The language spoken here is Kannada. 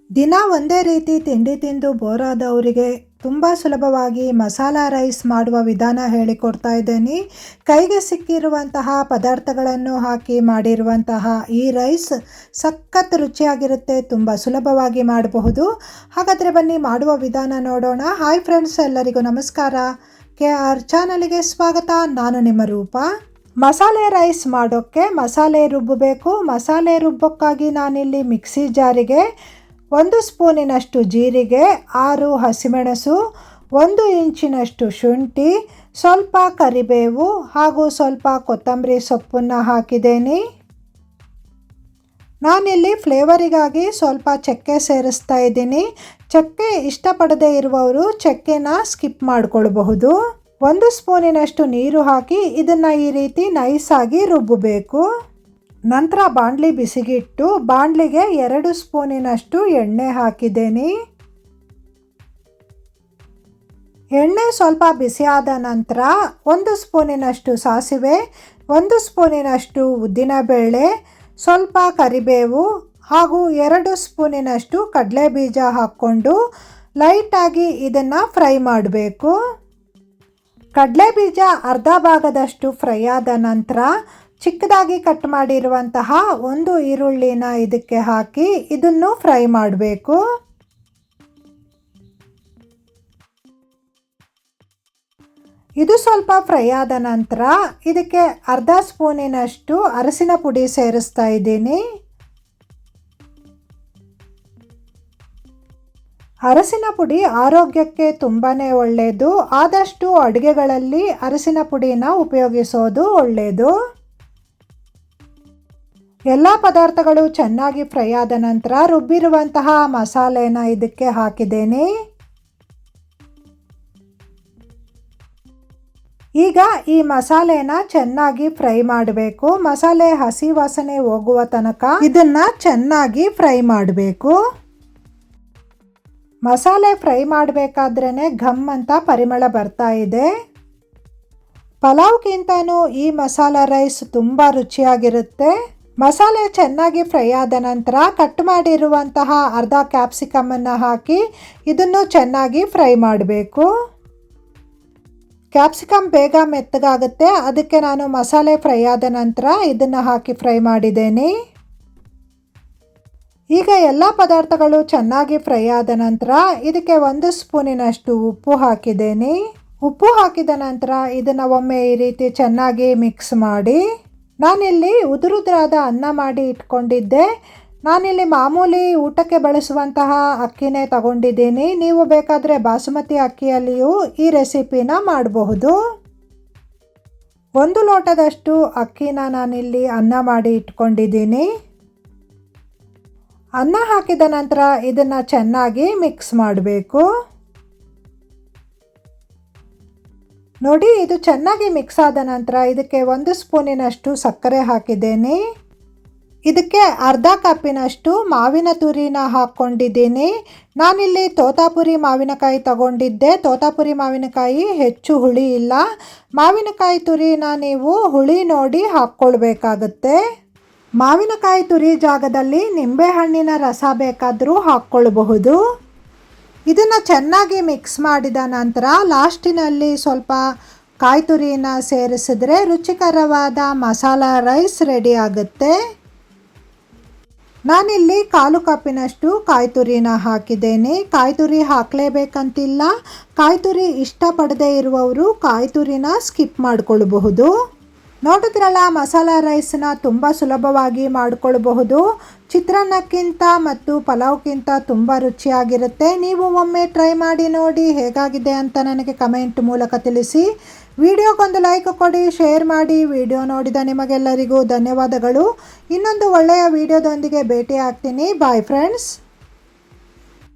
ದಿನ ಒಂದೇ ರೀತಿ ತಿಂಡಿ ತಿಂದು ಬೋರ್ ಆದವರಿಗೆ ತುಂಬ ಸುಲಭವಾಗಿ ಮಸಾಲ ರೈಸ್ ಮಾಡುವ ವಿಧಾನ ಹೇಳಿಕೊಡ್ತಾ ಇದ್ದೇನೆ. ಕೈಗೆ ಸಿಕ್ಕಿರುವಂತಹ ಪದಾರ್ಥಗಳನ್ನು ಹಾಕಿ ಮಾಡಿರುವಂತಹ ಈ ರೈಸ್ ಸಖತ್ ರುಚಿಯಾಗಿರುತ್ತೆ. ತುಂಬ ಸುಲಭವಾಗಿ ಮಾಡಬಹುದು. ಹಾಗಾದರೆ ಬನ್ನಿ ಮಾಡುವ ವಿಧಾನ ನೋಡೋಣ. ಹಾಯ್ ಫ್ರೆಂಡ್ಸ್, ಎಲ್ಲರಿಗೂ ನಮಸ್ಕಾರ. KR ಚಾನಲ್ಗೆ ಸ್ವಾಗತ. ನಾನು ನಿಮ್ಮ ರೂಪ. ಮಸಾಲೆ ರೈಸ್ ಮಾಡೋಕ್ಕೆ ಮಸಾಲೆ ರುಬ್ಬಬೇಕು. ಮಸಾಲೆ ರುಬ್ಬಕ್ಕಾಗಿ ನಾನಿಲ್ಲಿ ಮಿಕ್ಸಿ ಜಾರಿಗೆ 1 ಸ್ಪೂನಿನಷ್ಟು ಜೀರಿಗೆ, 6 ಹಸಿಮೆಣಸು, 1 ಇಂಚಿನಷ್ಟು ಶುಂಠಿ, ಸ್ವಲ್ಪ ಕರಿಬೇವು ಹಾಗೂ ಸ್ವಲ್ಪ ಕೊತ್ತಂಬರಿ ಸೊಪ್ಪನ್ನು ಹಾಕಿದ್ದೇನೆ. ನಾನಿಲ್ಲಿ ಫ್ಲೇವರಿಗಾಗಿ ಸ್ವಲ್ಪ ಚಕ್ಕೆ ಸೇರಿಸ್ತಾ ಇದ್ದೀನಿ. ಚಕ್ಕೆ ಇಷ್ಟಪಡದೇ ಇರುವವರು ಚಕ್ಕೆನ ಸ್ಕಿಪ್ ಮಾಡಿಕೊಳ್ಬಹುದು. 1 ಸ್ಪೂನಿನಷ್ಟು ನೀರು ಹಾಕಿ ಇದನ್ನು ಈ ರೀತಿ ನೈಸಾಗಿ ರುಬ್ಬಬೇಕು. ನಂತರ ಬಾಣಲಿ ಬಿಸಿಗಿಟ್ಟು ಬಾಣಲಿಗೆ 2 ಸ್ಪೂನಿನಷ್ಟು ಎಣ್ಣೆ ಹಾಕಿದ್ದೇನೆ. ಎಣ್ಣೆ ಸ್ವಲ್ಪ ಬಿಸಿಯಾದ ನಂತರ 1 ಸ್ಪೂನಿನಷ್ಟು ಸಾಸಿವೆ, 1 ಸ್ಪೂನಿನಷ್ಟು ಉದ್ದಿನಬೇಳೆ, ಸ್ವಲ್ಪ ಕರಿಬೇವು ಹಾಗೂ 2 ಸ್ಪೂನಿನಷ್ಟು ಕಡಲೆಬೀಜ ಹಾಕ್ಕೊಂಡು ಲೈಟಾಗಿ ಇದನ್ನು ಫ್ರೈ ಮಾಡಬೇಕು. ಕಡಲೆಬೀಜ ಅರ್ಧ ಭಾಗದಷ್ಟು ಫ್ರೈ ಆದ ನಂತರ ಚಿಕ್ಕದಾಗಿ ಕಟ್ ಮಾಡಿರುವಂತಹ 1 ಈರುಳ್ಳಿನ ಇದಕ್ಕೆ ಹಾಕಿ ಇದನ್ನು ಫ್ರೈ ಮಾಡಬೇಕು. ಇದು ಸ್ವಲ್ಪ ಫ್ರೈ ಆದ ನಂತರ ಇದಕ್ಕೆ ಅರ್ಧ ಸ್ಪೂನಿನಷ್ಟು ಅರಸಿನ ಪುಡಿ ಸೇರಿಸ್ತಾ ಇದ್ದೀನಿ. ಅರಸಿನ ಪುಡಿ ಆರೋಗ್ಯಕ್ಕೆ ತುಂಬಾ ಒಳ್ಳೆಯದು. ಆದಷ್ಟು ಅಡುಗೆಗಳಲ್ಲಿ ಅರಸಿನ ಪುಡಿನ ಉಪಯೋಗಿಸೋದು ಒಳ್ಳೆಯದು. ಎಲ್ಲ ಪದಾರ್ಥಗಳು ಚೆನ್ನಾಗಿ ಫ್ರೈ ಆದ ನಂತರ ರುಬ್ಬಿರುವಂತಹ ಮಸಾಲೆನ ಇದಕ್ಕೆ ಹಾಕಿದ್ದೇನೆ. ಈಗ ಈ ಮಸಾಲೆನ ಚೆನ್ನಾಗಿ ಫ್ರೈ ಮಾಡಬೇಕು. ಮಸಾಲೆ ಹಸಿ ವಾಸನೆ ಹೋಗುವ ತನಕ ಇದನ್ನ ಚೆನ್ನಾಗಿ ಫ್ರೈ ಮಾಡಬೇಕು. ಮಸಾಲೆ ಫ್ರೈ ಮಾಡಬೇಕಾದ್ರೇ ಘಮ್ ಅಂತ ಪರಿಮಳ ಬರ್ತಾ ಇದೆ. ಪಲಾವ್ಗಿಂತನೂ ಈ ಮಸಾಲ ರೈಸ್ ತುಂಬ ರುಚಿಯಾಗಿರುತ್ತೆ. ಮಸಾಲೆ ಚೆನ್ನಾಗಿ ಫ್ರೈ ಆದ ನಂತರ ಕಟ್ ಮಾಡಿರುವಂತಹ ಅರ್ಧ ಕ್ಯಾಪ್ಸಿಕಮನ್ನು ಹಾಕಿ ಇದನ್ನು ಚೆನ್ನಾಗಿ ಫ್ರೈ ಮಾಡಬೇಕು. ಕ್ಯಾಪ್ಸಿಕಮ್ ಬೇಗ ಮೆತ್ತಗಾಗುತ್ತೆ, ಅದಕ್ಕೆ ನಾನು ಮಸಾಲೆ ಫ್ರೈ ಆದ ನಂತರ ಇದನ್ನು ಹಾಕಿ ಫ್ರೈ ಮಾಡಿದ್ದೇನೆ. ಈಗ ಎಲ್ಲ ಪದಾರ್ಥಗಳು ಚೆನ್ನಾಗಿ ಫ್ರೈ ಆದ ನಂತರ ಇದಕ್ಕೆ 1 ಸ್ಪೂನಿನಷ್ಟು ಉಪ್ಪು ಹಾಕಿದ್ದೇನೆ. ಉಪ್ಪು ಹಾಕಿದ ನಂತರ ಇದನ್ನು ಒಮ್ಮೆ ಈ ರೀತಿ ಚೆನ್ನಾಗಿ ಮಿಕ್ಸ್ ಮಾಡಿ. ನಾನಿಲ್ಲಿ ಉದುರುದ್ರಾದ ಅನ್ನ ಮಾಡಿ ಇಟ್ಕೊಂಡಿದ್ದೆ. ನಾನಿಲ್ಲಿ ಮಾಮೂಲಿ ಊಟಕ್ಕೆ ಬಳಸುವಂತಹ ಅಕ್ಕಿನೇ ತಗೊಂಡಿದ್ದೀನಿ. ನೀವು ಬೇಕಾದರೆ ಬಾಸುಮತಿ ಅಕ್ಕಿಯಲ್ಲಿಯೂ ಈ ರೆಸಿಪಿನ ಮಾಡಬಹುದು. 1 ಲೋಟದಷ್ಟು ಅಕ್ಕಿನ ನಾನಿಲ್ಲಿ ಅನ್ನ ಮಾಡಿ ಇಟ್ಕೊಂಡಿದ್ದೀನಿ. ಅನ್ನ ಹಾಕಿದ ನಂತರ ಇದನ್ನು ಚೆನ್ನಾಗಿ ಮಿಕ್ಸ್ ಮಾಡಬೇಕು. ನೋಡಿ, ಇದು ಚೆನ್ನಾಗಿ ಮಿಕ್ಸ್ ಆದ ನಂತರ ಇದಕ್ಕೆ 1 ಸ್ಪೂನಿನಷ್ಟು ಸಕ್ಕರೆ ಹಾಕಿದ್ದೇನೆ. ಇದಕ್ಕೆ ಅರ್ಧ ಕಪ್ಪಿನಷ್ಟು ಮಾವಿನ ತುರಿನ ಹಾಕ್ಕೊಂಡಿದ್ದೀನಿ. ನಾನಿಲ್ಲಿ ತೋತಾಪುರಿ ಮಾವಿನಕಾಯಿ ತಗೊಂಡಿದ್ದೆ. ತೋತಾಪುರಿ ಮಾವಿನಕಾಯಿ ಹೆಚ್ಚು ಹುಳಿ ಇಲ್ಲ. ಮಾವಿನಕಾಯಿ ತುರಿನ ನೀವು ಹುಳಿ ನೋಡಿ ಹಾಕ್ಕೊಳ್ಬೇಕಾಗತ್ತೆ. ಮಾವಿನಕಾಯಿ ತುರಿ ಜಾಗದಲ್ಲಿ ನಿಂಬೆಹಣ್ಣಿನ ರಸ ಬೇಕಾದರೂ ಹಾಕ್ಕೊಳ್ಬಹುದು. ಇದನ್ನು ಚೆನ್ನಾಗಿ ಮಿಕ್ಸ್ ಮಾಡಿದ ನಂತರ ಲಾಸ್ಟಿನಲ್ಲಿ ಸ್ವಲ್ಪ ಕಾಯಿ ತುರಿನ ಸೇರಿಸಿದ್ರೆ ರುಚಿಕರವಾದ ಮಸಾಲ ರೈಸ್ ರೆಡಿ ಆಗುತ್ತೆ. ನಾನಿಲ್ಲಿ 1/4 ಕಪ್ಪಿನಷ್ಟು ಕಾಯಿ ತುರಿನ ಹಾಕಿದ್ದೇನೆ. ಕಾಯಿ ತುರಿ ಹಾಕಲೇಬೇಕಂತಿಲ್ಲ. ಕಾಯಿ ತುರಿ ಇಷ್ಟಪಡದೇ ಇರುವವರು ಕಾಯಿ ತುರಿನ ಸ್ಕಿಪ್ ಮಾಡಿಕೊಳ್ಬಹುದು. ನೋಡಿದ್ರಲ್ಲ, ಮಸಾಲ ರೈಸ್ನ ತುಂಬ ಸುಲಭವಾಗಿ ಮಾಡಿಕೊಳ್ಬಹುದು. ಚಿತ್ರಾನ್ನಕ್ಕಿಂತ ಮತ್ತು ಪಲಾವ್ಗಿಂತ ತುಂಬ ರುಚಿಯಾಗಿರುತ್ತೆ. ನೀವು ಒಮ್ಮೆ ಟ್ರೈ ಮಾಡಿ ನೋಡಿ ಹೇಗಾಗಿದೆ ಅಂತ ನನಗೆ ಕಮೆಂಟ್ ಮೂಲಕ ತಿಳಿಸಿ. ವಿಡಿಯೋಗೊಂದು ಲೈಕ್ ಕೊಡಿ, ಶೇರ್ ಮಾಡಿ. ವಿಡಿಯೋ ನೋಡಿದ ನಿಮಗೆಲ್ಲರಿಗೂ ಧನ್ಯವಾದಗಳು. ಇನ್ನೊಂದು ಒಳ್ಳೆಯ ವಿಡಿಯೋದೊಂದಿಗೆ ಭೇಟಿ ಆಗ್ತೀನಿ. Bye friends.